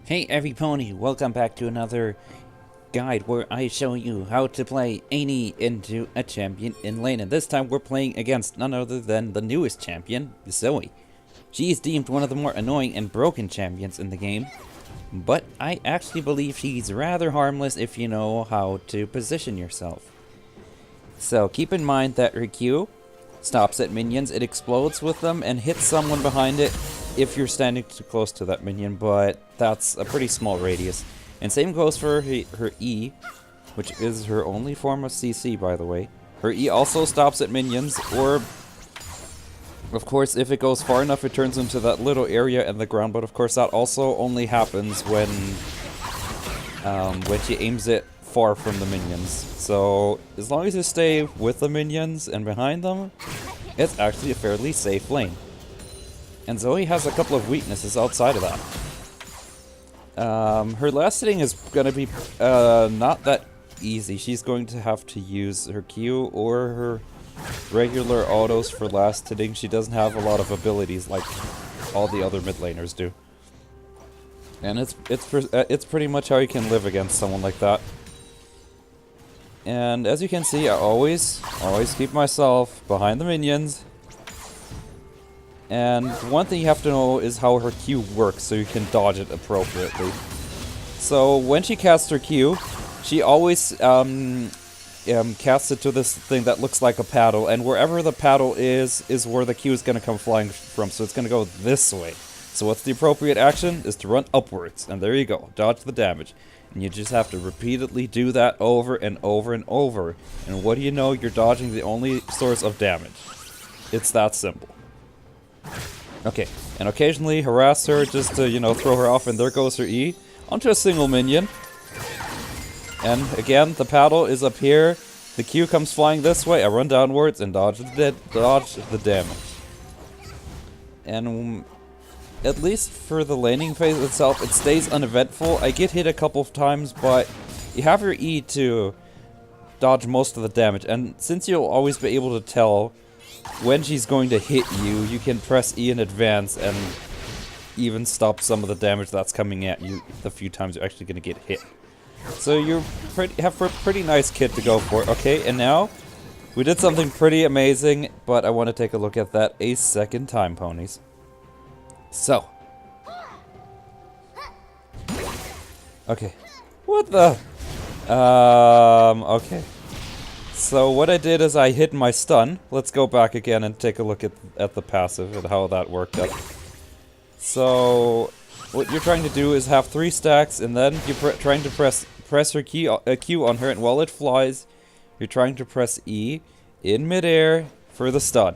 Hey every pony, welcome back to another guide where I show you how to play any into a champion in lane. And this time we're playing against none other than the newest champion, Zoe. She is deemed one of the more annoying and broken champions in the game, but I actually believe she's rather harmless if you know how to position yourself. So keep in mind that her Q stops at minions, it explodes with them and hits someone behind it if you're standing too close to that minion, but that's a pretty small radius. And same goes for her E, which is her only form of CC, by the way. Her E also stops at minions, or of course if it goes far enough it turns into that little area in the ground, but of course that also only happens when she aims it far from the minions. So as long as you stay with the minions and behind them, it's actually a fairly safe lane. And Zoe has a couple of weaknesses outside of that. Her last hitting is going to be not that easy. She's going to have to use her Q or her regular autos for last hitting. She doesn't have a lot of abilities like all the other mid laners do. And it's pretty much how you can live against someone like that. And as you can see, I always keep myself behind the minions. And one thing you have to know is how her Q works so you can dodge it appropriately. So when she casts her Q, she always casts it to this thing that looks like a paddle, and wherever the paddle is where the Q is going to come flying from, so it's going to go this way. So what's the appropriate action is to run upwards, and there you go, dodge the damage. And you just have to repeatedly do that over and over and over. And what do you know, you're dodging the only source of damage. It's that simple. Okay, and occasionally harass her just to, you know, throw her off, and there goes her E onto a single minion. And again, the paddle is up here, the Q comes flying this way, I run downwards and dodge the damage. And at least for the laning phase itself, it stays uneventful. I get hit a couple of times, but you have your E to dodge most of the damage, and since you'll always be able to tell when she's going to hit you, you can press E in advance and even stop some of the damage that's coming at you the few times you're actually going to get hit. So you have a pretty nice kit to go for. Okay, and now we did something pretty amazing, but I want to take a look at that a second time, ponies. So. Okay. What the? Okay. So what I did is I hid my stun. Let's go back again and take a look at the passive and how that worked out. So what you're trying to do is have 3 stacks, and then you're trying to press her Q on her, and while it flies, you're trying to press E in midair for the stun.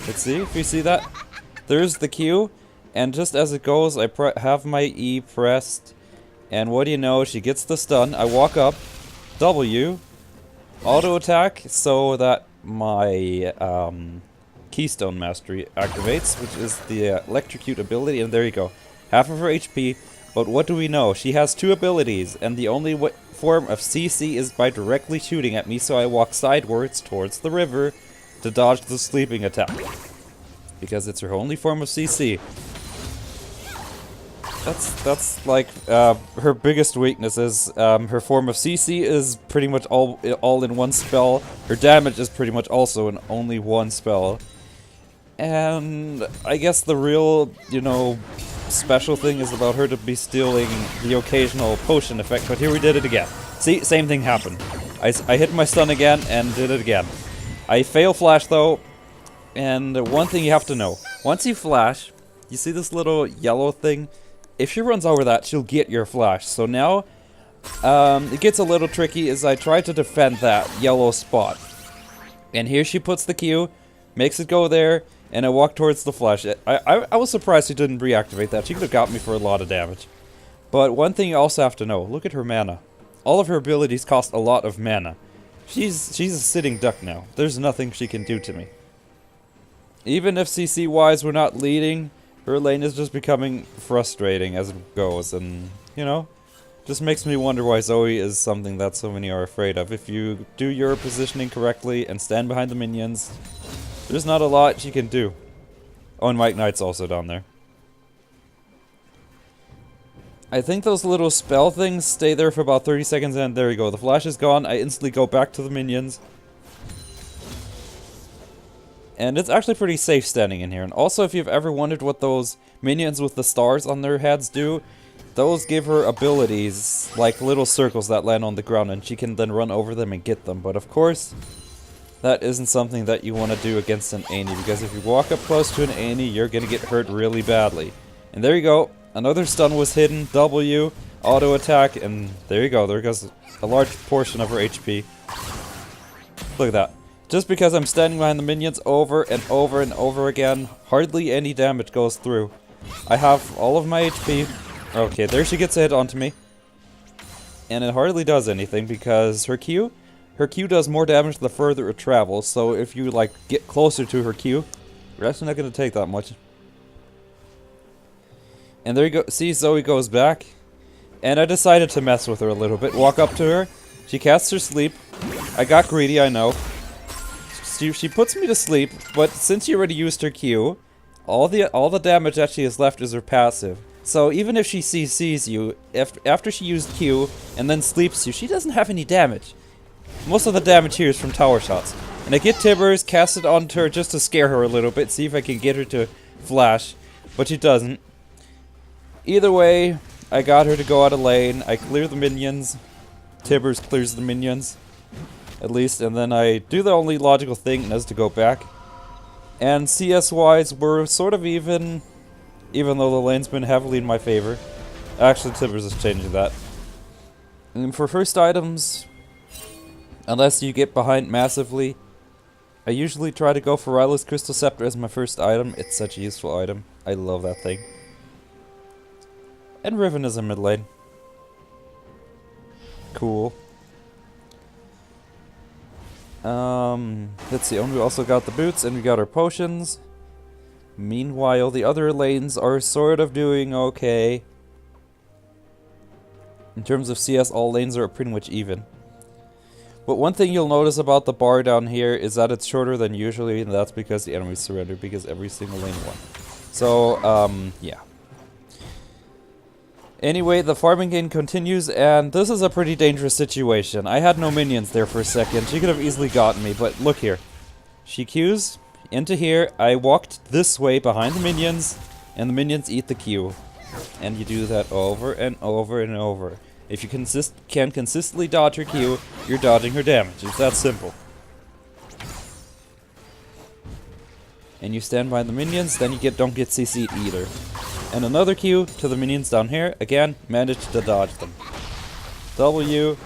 Let's see if you see that. There's the Q, and just as it goes, I have my E pressed, and what do you know, she gets the stun. I walk up, W, auto attack, so that my Keystone Mastery activates, which is the Electrocute ability, and there you go. Half of her HP, but what do we know? She has 2 abilities, and the only form of CC is by directly shooting at me, so I walk sidewards towards the river to dodge the sleeping attack. Because it's her only form of CC. That's like her biggest weakness is her form of CC is pretty much all in one spell. Her damage is pretty much also in only one spell. And I guess the real, you know, special thing is about her to be stealing the occasional potion effect, but here we did it again. See, same thing happened. I hit my stun again and did it again. I fail flash though. And one thing you have to know, once you flash, you see this little yellow thing? If she runs over that, she'll get your flash. So now, it gets a little tricky as I try to defend that yellow spot. And here she puts the Q, makes it go there, and I walk towards the flash. I was surprised she didn't reactivate that. She could have got me for a lot of damage. But one thing you also have to know, look at her mana. All of her abilities cost a lot of mana. She's a sitting duck now. There's nothing she can do to me. Even if CC-wise we're not leading, her lane is just becoming frustrating as it goes, and, you know, just makes me wonder why Zoe is something that so many are afraid of. If you do your positioning correctly and stand behind the minions, there's not a lot she can do. Oh, and Mike Knight's also down there. I think those little spell things stay there for about 30 seconds, and there you go. The flash is gone. I instantly go back to the minions. And it's actually pretty safe standing in here. And also, if you've ever wondered what those minions with the stars on their heads do, those give her abilities, like little circles that land on the ground, and she can then run over them and get them. But of course, that isn't something that you want to do against an Annie, because if you walk up close to an Annie, you're going to get hurt really badly. And there you go. Another stun was hidden. W, auto attack, and there you go. There goes a large portion of her HP. Look at that. Just because I'm standing behind the minions over and over and over again, hardly any damage goes through. I have all of my HP. Okay, there she gets a hit onto me. And it hardly does anything because her Q does more damage the further it travels. So if you like get closer to her Q, you're actually not going to take that much. And there you go. See, Zoe goes back. And I decided to mess with her a little bit. Walk up to her. She casts her sleep. I got greedy, I know. She puts me to sleep, but since she already used her Q, all the damage that she has left is her passive. So even if she CCs you, after she used Q and then sleeps you, she doesn't have any damage. Most of the damage here is from tower shots. And I get Tibbers, cast it onto her just to scare her a little bit, see if I can get her to flash, but she doesn't. Either way, I got her to go out of lane, I clear the minions, Tibbers clears the minions, at least, and then I do the only logical thing, and that's to go back. And CS-wise, we're sort of even though the lane's been heavily in my favor. Actually, Tibbers is changing that. And for first items, unless you get behind massively, I usually try to go for Ryla's Crystal Scepter as my first item. It's such a useful item. I love that thing. And Riven is in mid lane. Cool. Let's see, and we also got the boots and we got our potions. Meanwhile, the other lanes are sort of doing okay. In terms of CS, all lanes are pretty much even. But one thing you'll notice about the bar down here is that it's shorter than usually, and that's because the enemies surrender, because every single lane won. So, yeah. Anyway, the farming game continues, and this is a pretty dangerous situation. I had no minions there for a second. She could have easily gotten me, but look here. She Qs into here. I walked this way behind the minions, and the minions eat the Q. And you do that over and over and over. If you can consistently dodge her Q, you're dodging her damage. It's that simple. And you stand by the minions, then you don't get CC'd either. And another Q to the minions down here. Again, managed to dodge them. W.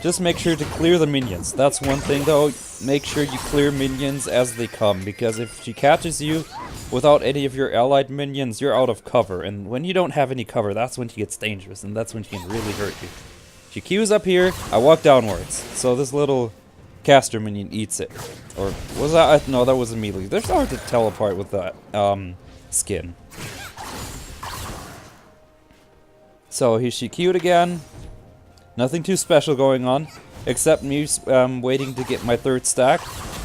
Just make sure to clear the minions. That's one thing though. Make sure you clear minions as they come. Because if she catches you without any of your allied minions, you're out of cover. And when you don't have any cover, that's when she gets dangerous. And that's when she can really hurt you. She Qs up here. I walk downwards. So this little caster minion eats it. Or was that? No, that was immediately. They're hard to tell apart with that skin. So she Q'd again. Nothing too special going on, except me waiting to get my third stack.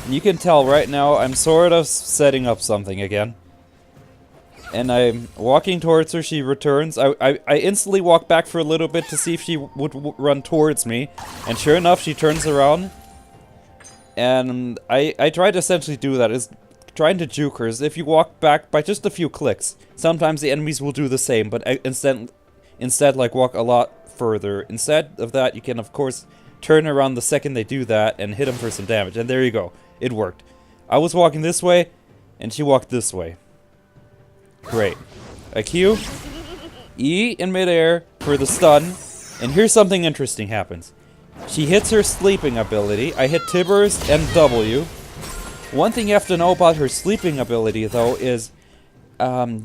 And you can tell right now I'm sort of setting up something again. And I'm walking towards her, she returns. I instantly walk back for a little bit to see if she would run towards me. And sure enough, she turns around. And I try to essentially do that, is trying to juke her. If you walk back by just a few clicks, sometimes the enemies will do the same, but instead like walk a lot further. Instead of that, you can of course turn around the second they do that and hit them for some damage. And there you go. It worked. I was walking this way, and she walked this way. Great. A Q, E in midair for the stun, and here's something interesting happens. She hits her sleeping ability. I hit Tibbers and W. One thing you have to know about her sleeping ability though is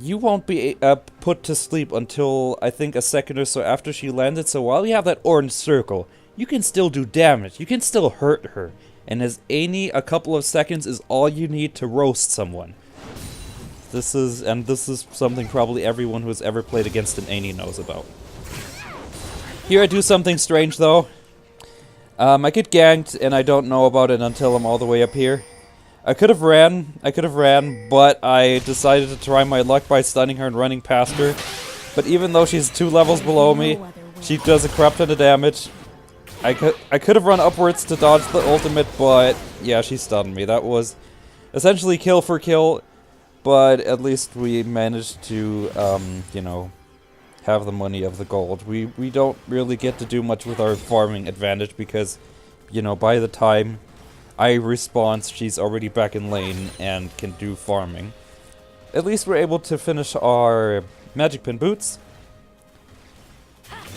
you won't be put to sleep until I think a second or so after she landed. So while you have that orange circle, you can still do damage. You can still hurt her. And as Annie, a couple of seconds is all you need to roast someone. This is something probably everyone who's ever played against an Annie knows about. Here I do something strange though. I get ganked and I don't know about it until I'm all the way up here. I could have ran, but I decided to try my luck by stunning her and running past her. But even though she's 2 levels below me, she does a crap ton of damage. I could have run upwards to dodge the ultimate, but yeah, she stunned me. That was essentially kill for kill, but at least we managed to, you know, have the money of the gold. We don't really get to do much with our farming advantage because, you know, by the time I respawn, she's already back in lane and can do farming. At least we're able to finish our magic pin boots.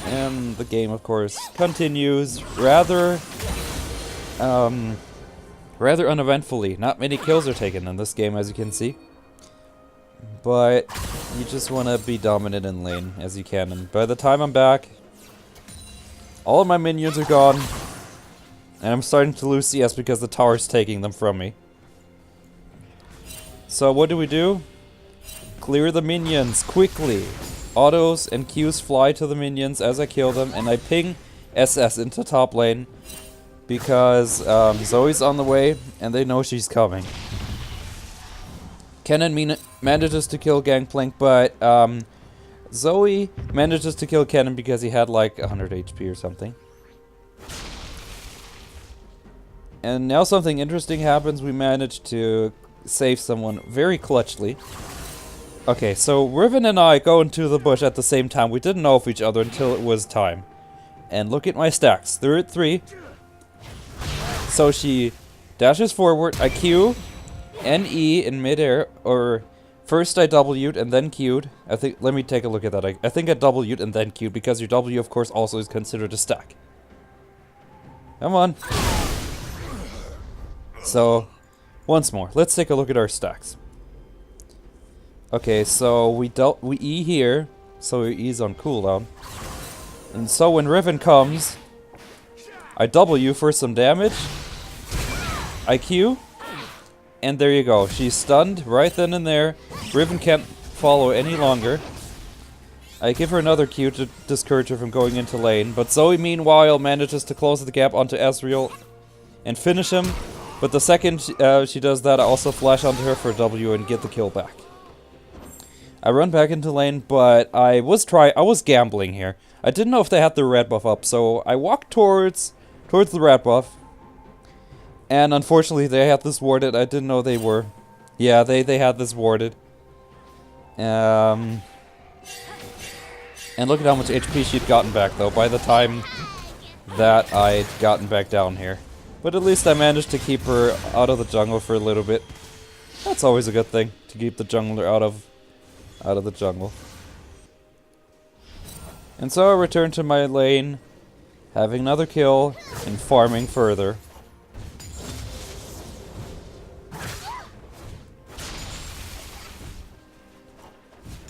And the game, of course, continues rather uneventfully. Not many kills are taken in this game, as you can see. But you just want to be dominant in lane as you can. And by the time I'm back, all of my minions are gone. And I'm starting to lose CS because the tower's taking them from me. So what do? Clear the minions quickly. Autos and Qs fly to the minions as I kill them, and I ping SS into top lane because Zoe's on the way and they know she's coming. Kennen manages to kill Gangplank, but Zoe manages to kill Kennen because he had like 100 HP or something. And now something interesting happens. We managed to save someone very clutchly. Okay, so Riven and I go into the bush at the same time. We didn't know of each other until it was time. And look at my stacks. They're at 3. So she dashes forward. I Q and E in midair. Or first I W'd and then Q'd. I think, let me take a look at that. I think I W'd and then Q'd because your W, of course, also is considered a stack. Come on. So, once more. Let's take a look at our stacks. Okay, so we E here, so E's on cooldown. And so when Riven comes, I W for some damage, I Q, and there you go. She's stunned right then and there. Riven can't follow any longer. I give her another Q to discourage her from going into lane, but Zoe meanwhile manages to close the gap onto Ezreal and finish him. But the second she does that, I also flash onto her for a W and get the kill back. I run back into lane, but I was gambling here. I didn't know if they had the red buff up, so I walked towards the red buff. And unfortunately, they had this warded. I didn't know they were. Yeah, they had this warded. And look at how much HP she'd gotten back, though, by the time that I'd gotten back down here. But at least I managed to keep her out of the jungle for a little bit. That's always a good thing, to keep the jungler out of the jungle. And so I return to my lane, having another kill, and farming further.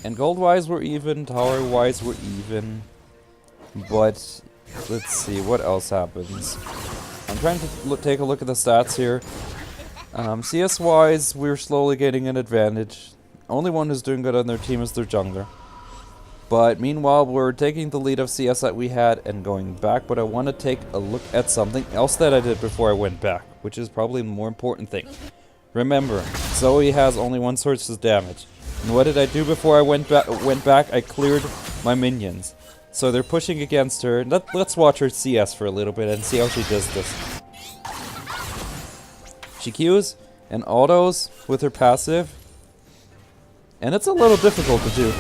And gold-wise we're even, tower-wise we're even. But, let's see, what else happens? I'm trying to take a look at the stats here. CS-wise, we're slowly getting an advantage. Only one who's doing good on their team is their jungler. But meanwhile, we're taking the lead of CS that we had and going back. But I want to take a look at something else that I did before I went back, which is probably the more important thing. Remember, Zoe has only one source of damage. And what did I do before I went back? I cleared my minions. So they're pushing against her. Let's watch her CS for a little bit and see how she does this. She Qs and autos with her passive. And it's a little difficult to do.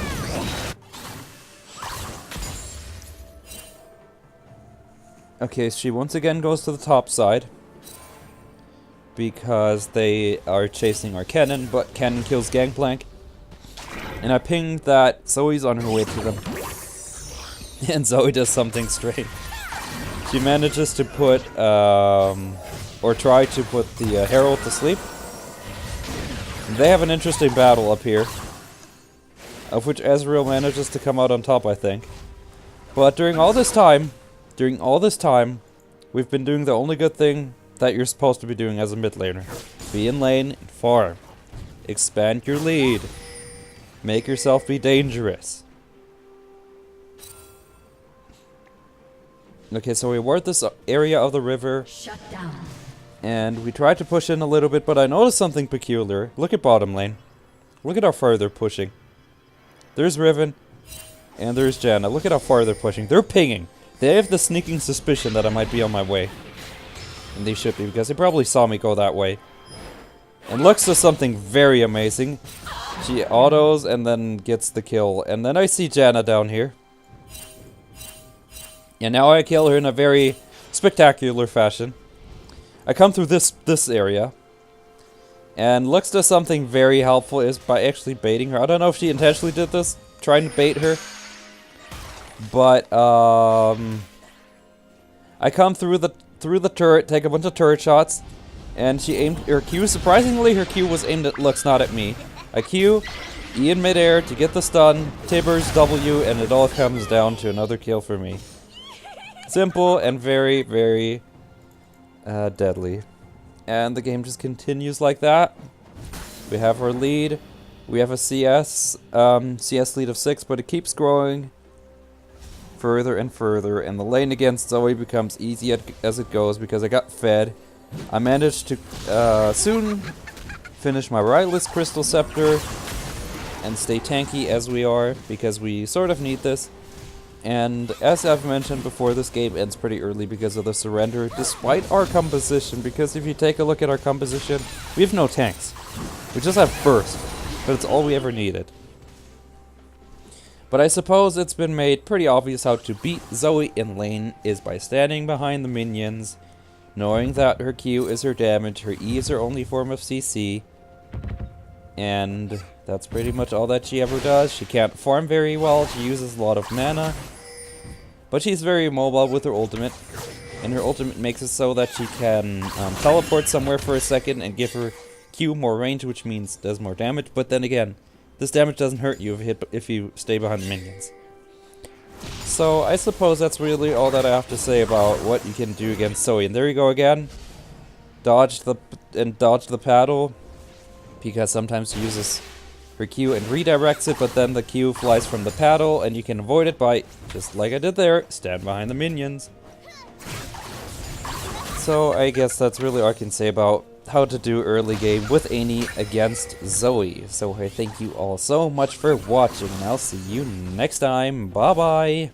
Okay, she once again goes to the top side. Because they are chasing our Kennen, but Kennen kills Gangplank. And I pinged that Zoe's on her way to them. And Zoe does something strange. She manages to put, or try to put the Herald to sleep. And they have an interesting battle up here, of which Ezreal manages to come out on top, I think. But during all this time, we've been doing the only good thing that you're supposed to be doing as a mid laner. Be in lane and farm. Expand your lead. Make yourself be dangerous. Okay, so we ward this area of the river. Shut down. And we tried to push in a little bit, but I noticed something peculiar. Look at bottom lane. Look at how far they're pushing. There's Riven. And there's Janna. Look at how far they're pushing. They're pinging. They have the sneaking suspicion that I might be on my way. And they should be, because they probably saw me go that way. And Lux does something very amazing. She autos and then gets the kill. And then I see Janna down here. And now I kill her in a very spectacular fashion. I come through this area. And Lux does something very helpful is by actually baiting her. I don't know if she intentionally did this, trying to bait her. But I come through the turret, take a bunch of turret shots, and she aimed her Q. Surprisingly, her Q was aimed at Lux, not at me. I Q, E in midair to get the stun, Tibbers, W, and it all comes down to another kill for me. Simple and very, very deadly. And the game just continues like that. We have our lead. We have a CS lead of 6, but it keeps growing further and further, and the lane against Zoe becomes easy as it goes because I got fed. I managed to soon finish my Rightless Crystal Scepter and stay tanky as we are, because we sort of need this. And as I've mentioned before, this game ends pretty early because of the surrender, despite our composition, because if you take a look at our composition, we have no tanks. We just have burst, but it's all we ever needed. But I suppose it's been made pretty obvious how to beat Zoe in lane is by standing behind the minions, knowing that her Q is her damage, her E is her only form of CC, and that's pretty much all that she ever does. She can't farm very well, she uses a lot of mana, but she's very mobile with her ultimate, and her ultimate makes it so that she can teleport somewhere for a second and give her Q more range, which means does more damage, but then again, this damage doesn't hurt you if you stay behind the minions. So I suppose that's really all that I have to say about what you can do against Zoe. And there you go again. Dodge the paddle, because sometimes she uses her Q and redirects it, but then the Q flies from the paddle and you can avoid it by, just like I did there, stand behind the minions. So I guess that's really all I can say about how to do early game with Annie against Zoe. So I thank you all so much for watching, and I'll see you next time. Bye bye!